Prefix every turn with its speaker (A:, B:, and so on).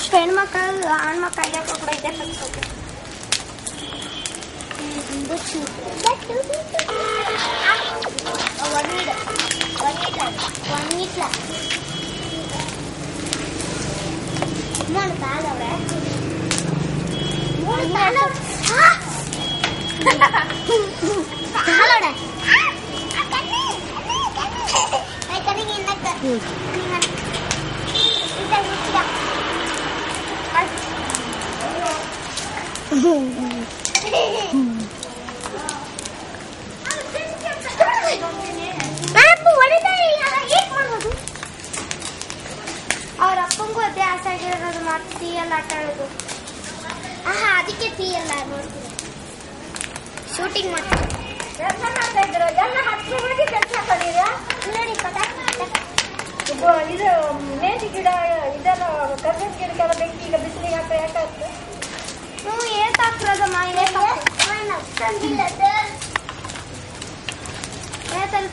A: ಹೆಣ್ಮಕ್ಳು ಹೆಣ್ಮಕ್ಳು ಕೂಡ ಇದೆ ಅವ್ರ ಅಪ್ಪಂಗೂ ಅದೇ ಆಸೆ ಆಗಿರೋದು ಮತ್ತೆ ಟೀಯಲ್ಲಿ ಆಟ ಆಡೋದು. ಅದಕ್ಕೆ ಟೀಯಲ್ಲ ನೋಡ್ತೀನಿ ಶೂಟಿಂಗ್ ಮಾಡ್ತೀನಿ. ಕೆಲಸ ಮಾಡ್ತಾ ಇದ್ರು ಎಲ್ಲ ಹತ್ತು ಹೋಗಿ ಕೆಲಸ ಕಲಿಯ ಇದು ಮೇಥಿ ಗಿಡ ಇದೆಲ್ಲ ಕರ್ಬೇವಿನ ಗಿಡಕ್ಕೆಲ್ಲ ಬೆಂಕಿ ಈಗ ಬಿಸಿಲಿಗೆ ಹಾಕ ಯಾಕಾಗ್ತದೆ ನೀವು ಏತ್ ಹಾಕ್ತಿರೋದಮ್ಮ ಏತಲ್ಲಿ